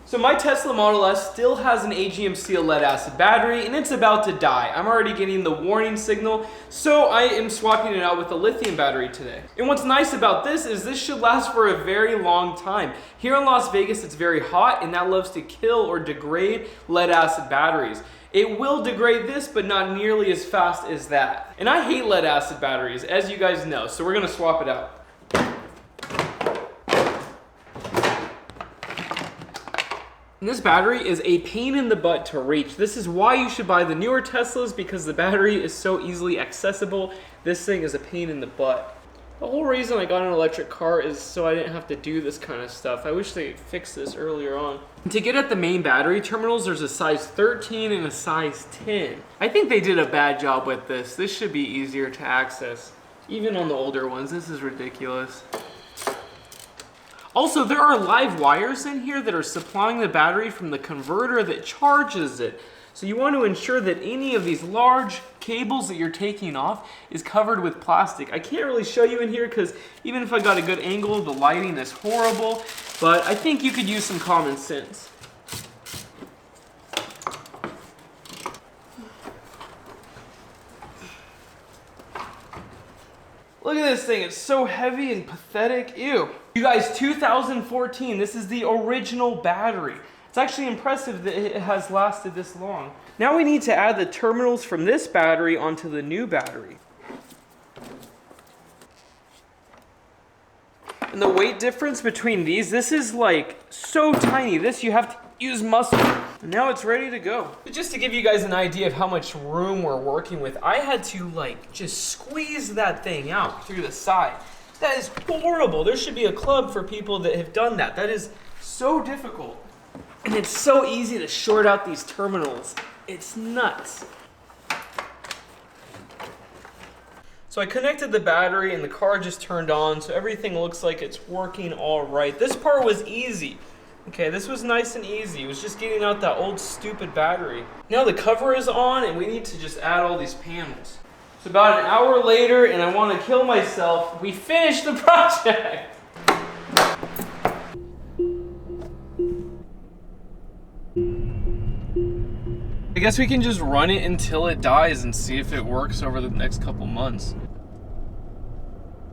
So my Tesla Model S still has an AGM steel lead acid battery and it's about to die. I'm already getting the warning signal, so I am swapping it out with a lithium battery today. And what's nice about this is this should last for a very long time. Here in Las Vegas, it's very hot and that loves to kill or degrade lead acid batteries. It will degrade this, but not nearly as fast as that. And I hate lead acid batteries, as you guys know, so we're gonna swap it out. And this battery is a pain in the butt to reach. This is why you should buy the newer Teslas, because the battery is so easily accessible. This thing is a pain in the butt. The whole reason I got an electric car is so I didn't have to do this kind of stuff. I wish they fixed this earlier on. To get at the main battery terminals, there's a size 13 and a size 10. I think they did a bad job with this. This should be easier to access. Even on the older ones, this is ridiculous. Also, there are live wires in here that are supplying the battery from the converter that charges it. So you want to ensure that any of these large cables that you're taking off is covered with plastic. I can't really show you in here because even if I got a good angle, the lighting is horrible, but I think you could use some common sense. Look at this thing, it's so heavy and pathetic, ew. You guys, 2014, this is the original battery. It's actually impressive that it has lasted this long. Now we need to add the terminals from this battery onto the new battery. And the weight difference between these, this is like so tiny. This you have to use muscle. And now it's ready to go. But just to give you guys an idea of how much room we're working with, I had to like just squeeze that thing out through the side. That is horrible. There should be a club for people that have done that. That is so difficult. And it's so easy to short out these terminals. It's nuts. So I connected the battery and the car just turned on, so everything looks like it's working all right. This part was easy. Okay, this was nice and easy. It was just getting out that old stupid battery. Now the cover is on and we need to just add all these panels. It's about an hour later and I want to kill myself. We finished the project. I guess we can just run it until it dies and see if it works over the next couple months.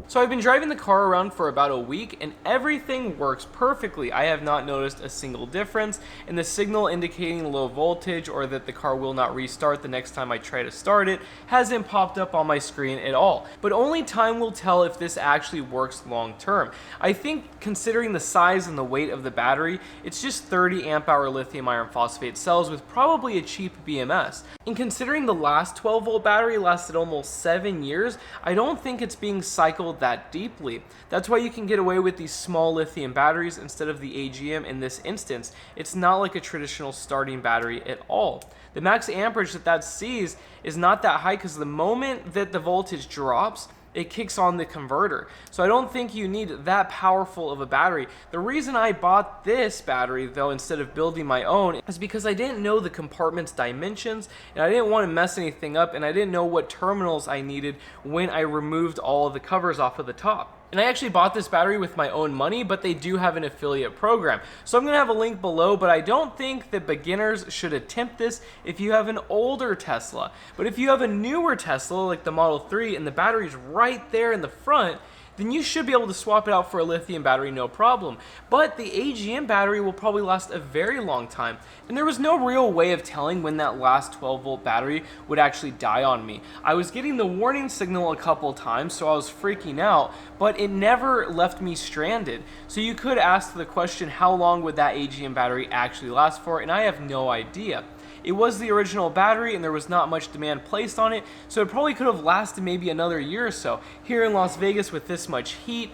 So I've been driving the car around for about a week and everything works perfectly. I have not noticed a single difference, and the signal indicating low voltage or that the car will not restart the next time I try to start it hasn't popped up on my screen at all. But only time will tell if this actually works long term. I think considering the size and the weight of the battery, it's just 30 amp hour lithium iron phosphate cells with probably a cheap BMS. And considering the last 12 volt battery lasted almost 7 years, I don't think it's being cycled that deeply. That's why you can get away with these small lithium batteries instead of the AGM in this instance. It's not like a traditional starting battery at all. The max amperage that sees is not that high because the moment that the voltage drops, it kicks on the converter. So I don't think you need that powerful of a battery. The reason I bought this battery though instead of building my own is because I didn't know the compartment's dimensions and I didn't want to mess anything up, and I didn't know what terminals I needed when I removed all of the covers off of the top. And I actually bought this battery with my own money, but they do have an affiliate program. So I'm gonna have a link below, but I don't think that beginners should attempt this if you have an older Tesla. But if you have a newer Tesla, like the Model 3, and the battery's right there in the front, then you should be able to swap it out for a lithium battery no problem. But the AGM battery will probably last a very long time. And there was no real way of telling when that last 12 volt battery would actually die on me. I was getting the warning signal a couple times, so I was freaking out, but it never left me stranded. So you could ask the question, how long would that AGM battery actually last for? And I have no idea. It was the original battery and there was not much demand placed on it, so it probably could have lasted maybe another year or so. Here in Las Vegas with this much heat,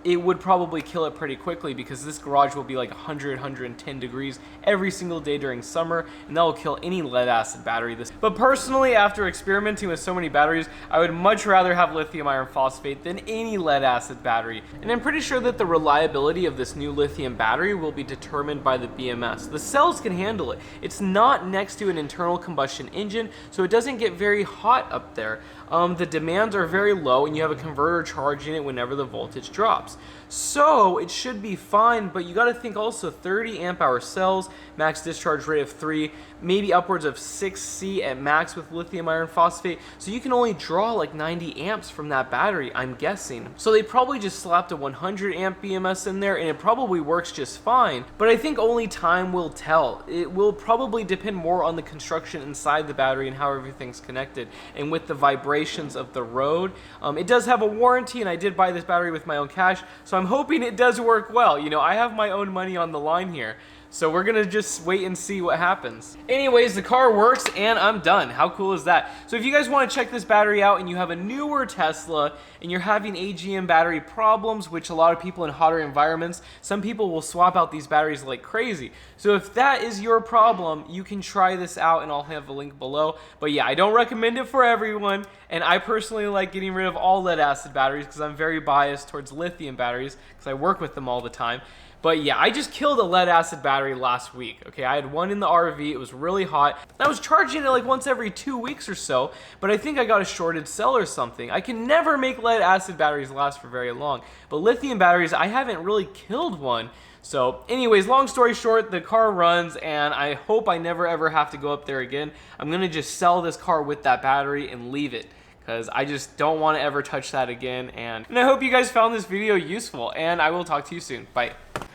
it would probably kill it pretty quickly because this garage will be like 100, 110 degrees every single day during summer, and that will kill any lead acid battery. But personally, after experimenting with so many batteries, I would much rather have lithium iron phosphate than any lead acid battery. And I'm pretty sure that the reliability of this new lithium battery will be determined by the BMS. The cells can handle it. It's not next to an internal combustion engine, so it doesn't get very hot up there. The demands are very low and you have a converter charging it whenever the voltage voltage drops. So it should be fine, but you got to think also 30 amp hour cells, max discharge rate of 3, maybe upwards of 6C at max with lithium iron phosphate. So you can only draw like 90 amps from that battery, I'm guessing. So they probably just slapped a 100 amp BMS in there and it probably works just fine. But I think only time will tell. It will probably depend more on the construction inside the battery and how everything's connected. And with the vibrations of the road, it does have a warranty, and I did buy this battery with my own cash, so I'm hoping it does work well. You know, I have my own money on the line here. So we're gonna just wait and see what happens. Anyways, the car works and I'm done. How cool is that? So if you guys wanna check this battery out and you have a newer Tesla and you're having AGM battery problems, which a lot of people in hotter environments, some people will swap out these batteries like crazy. So if that is your problem, you can try this out and I'll have a link below. But yeah, I don't recommend it for everyone. And I personally like getting rid of all lead acid batteries because I'm very biased towards lithium batteries because I work with them all the time. But yeah, I just killed a lead acid battery last week, okay? I had one in the RV, it was really hot. I was charging it like once every 2 weeks or so, but I think I got a shorted cell or something. I can never make lead acid batteries last for very long, but lithium batteries, I haven't really killed one. So anyways, long story short, the car runs and I hope I never ever have to go up there again. I'm gonna just sell this car with that battery and leave it, because I just don't want to ever touch that again. And I hope you guys found this video useful, and I will talk to you soon. Bye.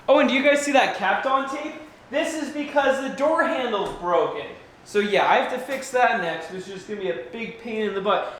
Oh, and do you guys see that Kapton tape? This is because the door handle's broken. So yeah, I have to fix that next, which is just gonna be a big pain in the butt.